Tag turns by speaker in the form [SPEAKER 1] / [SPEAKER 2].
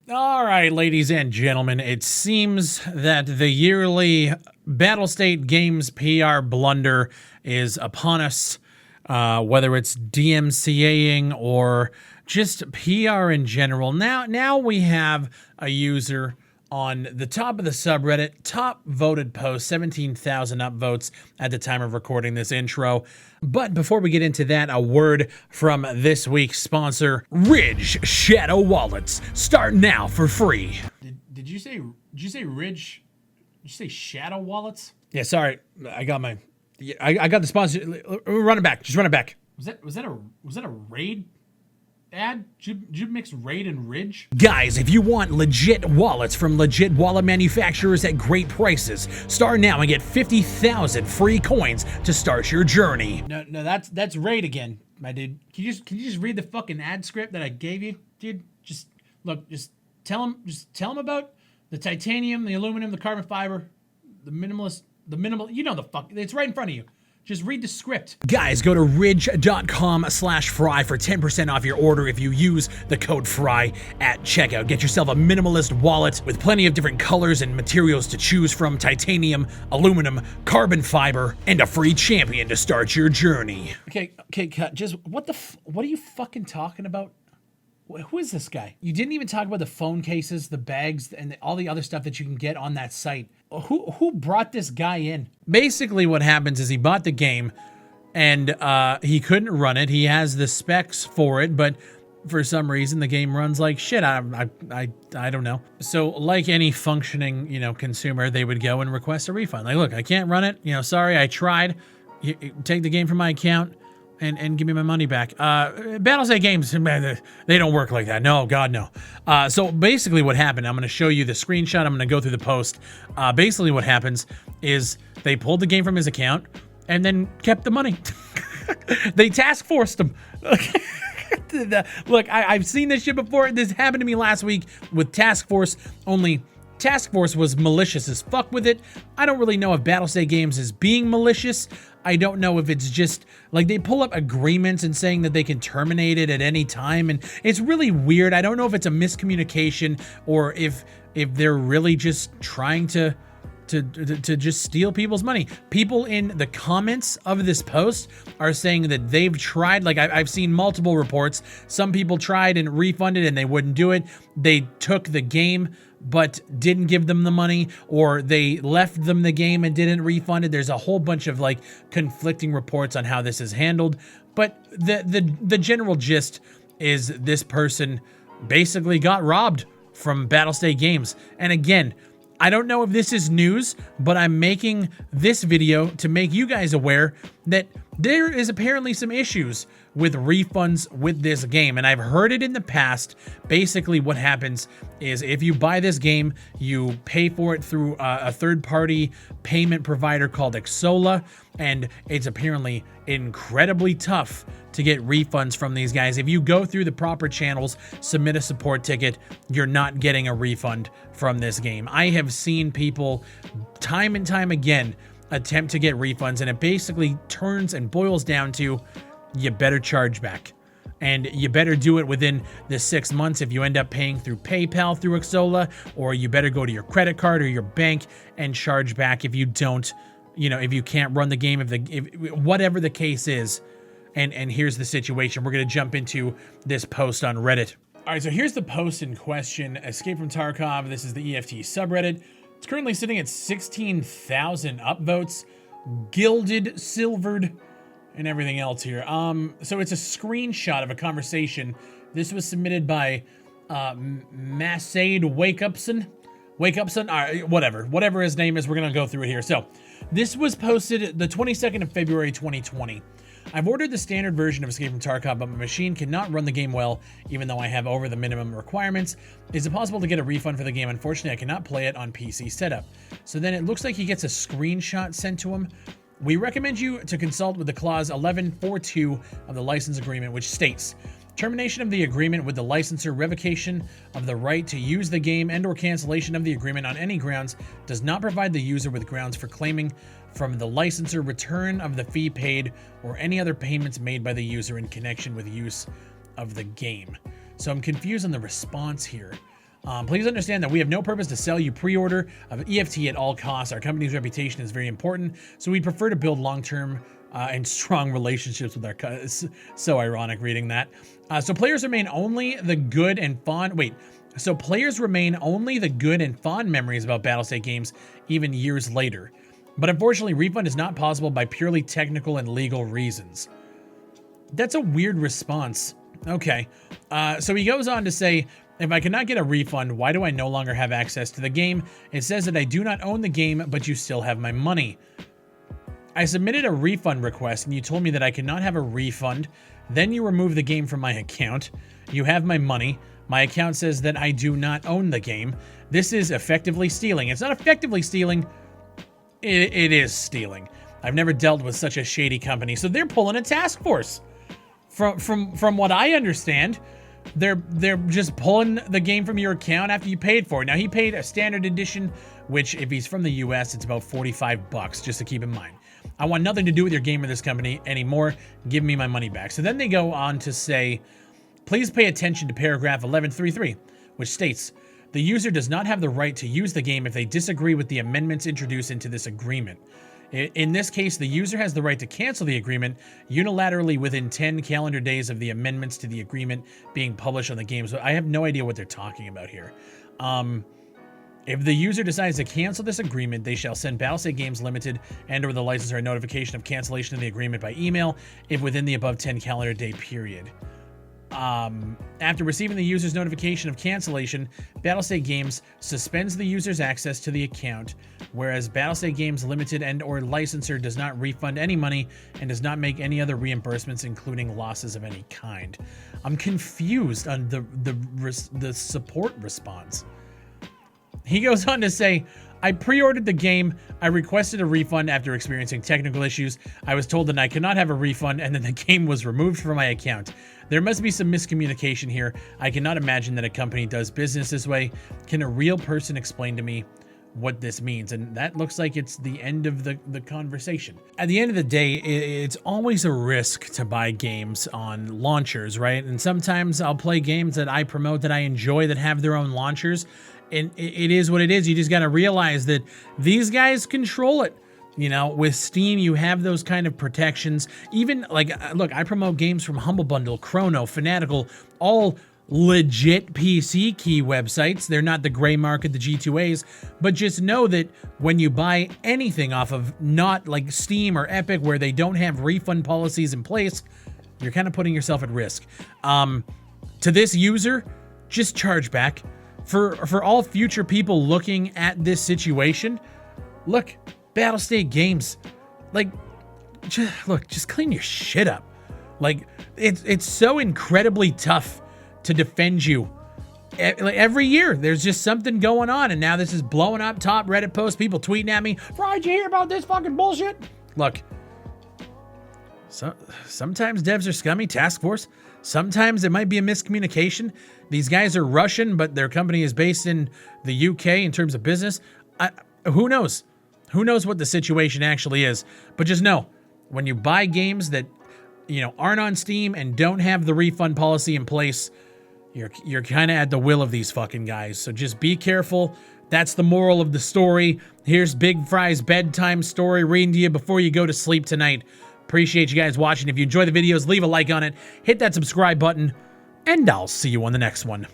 [SPEAKER 1] All right, ladies and gentlemen, it seems that the yearly Battlestate Games PR blunder is upon us, whether it's DMCAing or just PR in general. Now we have a user on the top of the subreddit, top voted post, 17,000 upvotes at the time of recording this intro. But before we get into that, a word from this week's sponsor, Ridge Shadow Wallets. Start now for free. Did you say Ridge? Did you say Shadow Wallets? Yeah, sorry. I got the sponsor. Run it back. Just run it back. Was that a raid ad? Did you mix Raid and Ridge? Guys, if you want legit wallets from legit wallet manufacturers at great prices, start now and get 50,000 free coins to start your journey. No, that's Raid again, my dude. Can you just read the fucking ad script that I gave you, dude? Just tell him about the titanium, the aluminum, the carbon fiber, the minimal. You know the fuck. It's right in front of you. Just read the script. Guys, go to ridge.com/fry for 10% off your order if you use the code FRY at checkout. Get yourself a minimalist wallet with plenty of different colors and materials to choose from: titanium, aluminum, carbon fiber, and a free champion to start your journey. Okay, cut. Just what are you fucking talking about? Who is this guy? You didn't even talk about the phone cases, the bags, and all the other stuff that you can get on that site. Who brought this guy in? Basically what happens is he bought the game and he couldn't run it. He has the specs for it, but for some reason the game runs like shit. I don't know. So like any functioning, consumer, they would go and request a refund. Like, look, I can't run it. Sorry, I tried. Take the game from my account and give me my money back. Battlestate Games, man, they don't work like that. No, God, no. So basically what happened, I'm going to show you the screenshot. I'm going to go through the post. Basically what happens is they pulled the game from his account and then kept the money. They task forced him. Look, I've seen this shit before. This happened to me last week with Task Force, only Task Force was malicious as fuck with it. I don't really know if Battlestate Games is being malicious. I don't know if it's just like they pull up agreements and saying that they can terminate it at any time, and it's really weird. I don't know if it's a miscommunication or if they're really just trying to just steal people's money. People in the comments of this post are saying that they've tried, like I've seen multiple reports. Some people tried and refunded and they wouldn't do it. They took the game but didn't give them the money, or they left them the game and didn't refund it. There's a whole bunch of like conflicting reports on how this is handled, but the general gist is this person basically got robbed from Battlestate Games. And again, I don't know if this is news, but I'm making this video to make you guys aware that there is apparently some issues with refunds with this game. And I've heard it in the past. Basically what happens is if you buy this game, you pay for it through a third-party payment provider called Xsolla, and it's apparently incredibly tough to get refunds from these guys. If you go through the proper channels, submit a support ticket, you're not getting a refund from this game. I have seen people time and time again attempt to get refunds, and it basically turns and boils down to you better charge back. And you better do it within the 6 months if you end up paying through PayPal through Xsolla, or you better go to your credit card or your bank and charge back if you don't, if you can't run the game, if whatever the case is. And here's the situation. We're going to jump into this post on Reddit. All right, so here's the post in question. Escape from Tarkov. This is the EFT subreddit. It's currently sitting at 16,000 upvotes, gilded, silvered, and everything else here. So it's a screenshot of a conversation. This was submitted by Masade Wakeupson, whatever his name is. We're gonna go through it here. So this was posted the 22nd of February 2020. I've ordered the standard version of Escape from Tarkov, but my machine cannot run the game well, even though I have over the minimum requirements. Is it possible to get a refund for the game? Unfortunately, I cannot play it on PC setup. So then it looks like he gets a screenshot sent to him. We recommend you to consult with the clause 11.4.2 of the license agreement, which states, termination of the agreement with the licensor, revocation of the right to use the game, and or cancellation of the agreement on any grounds does not provide the user with grounds for claiming from the licensor return of the fee paid or any other payments made by the user in connection with use of the game. So I'm confused on the response here. Please understand that we have no purpose to sell you pre-order of EFT at all costs. Our company's reputation is very important, so we prefer to build long-term and strong relationships with our customers. So ironic reading that. So players remain only the good and fond. So players remain only the good and fond memories about Battlestate games even years later. But unfortunately, refund is not possible by purely technical and legal reasons. That's a weird response. Okay. So he goes on to say, if I cannot get a refund, why do I no longer have access to the game? It says that I do not own the game, but you still have my money. I submitted a refund request and you told me that I cannot have a refund. Then you remove the game from my account. You have my money. My account says that I do not own the game. This is effectively stealing. It's not effectively stealing. It is stealing. I've never dealt with such a shady company. So they're pulling a task force. From what I understand, they're just pulling the game from your account after you paid for it. Now, he paid a standard edition, which if he's from the US, it's about $45, just to keep in mind. I want nothing to do with your game or this company anymore. Give me my money back. So then they go on to say, please pay attention to paragraph 1133, which states, the user does not have the right to use the game if they disagree with the amendments introduced into this agreement. In this case, the user has the right to cancel the agreement unilaterally within 10 calendar days of the amendments to the agreement being published on the game. So I have no idea what they're talking about here. If the user decides to cancel this agreement, they shall send Battlestate Games Limited and/or the licensor a notification of cancellation of the agreement by email if within the above 10 calendar day period. After receiving the user's notification of cancellation, Battlestate Games suspends the user's access to the account, whereas Battlestate Games Limited and/or licensor does not refund any money and does not make any other reimbursements, including losses of any kind. I'm confused on the support response. He goes on to say, I pre-ordered the game. I requested a refund after experiencing technical issues. I was told that I cannot have a refund, and then the game was removed from my account. There must be some miscommunication here. I cannot imagine that a company does business this way. Can a real person explain to me what this means? And that looks like it's the end of the conversation. At the end of the day, it's always a risk to buy games on launchers, right? And sometimes I'll play games that I promote, that I enjoy, that have their own launchers. And it is what it is. You just got to realize that these guys control it. You know, with Steam, you have those kind of protections. Even, like, look, I promote games from Humble Bundle, Chrono, Fanatical, all legit PC key websites. They're not the gray market, the G2As. But just know that when you buy anything off of not like Steam or Epic, where they don't have refund policies in place, you're kind of putting yourself at risk. To this user, just charge back. For all future people looking at this situation, look, Battlestate Games, like, just clean your shit up. Like, it's so incredibly tough to defend you. Like, every year, there's just something going on, and now this is blowing up. Top Reddit posts, people tweeting at me, Fry, did you hear about this fucking bullshit? Look, sometimes devs are scummy, task force. Sometimes it might be a miscommunication. These guys are Russian, but their company is based in the UK in terms of business. Who knows? Who knows what the situation actually is? But just know, when you buy games that, you know, aren't on Steam and don't have the refund policy in place, you're kind of at the will of these fucking guys. So just be careful. That's the moral of the story. Here's Big Fry's bedtime story reading to you before you go to sleep tonight. Appreciate you guys watching. If you enjoy the videos, leave a like on it, hit that subscribe button, and I'll see you on the next one.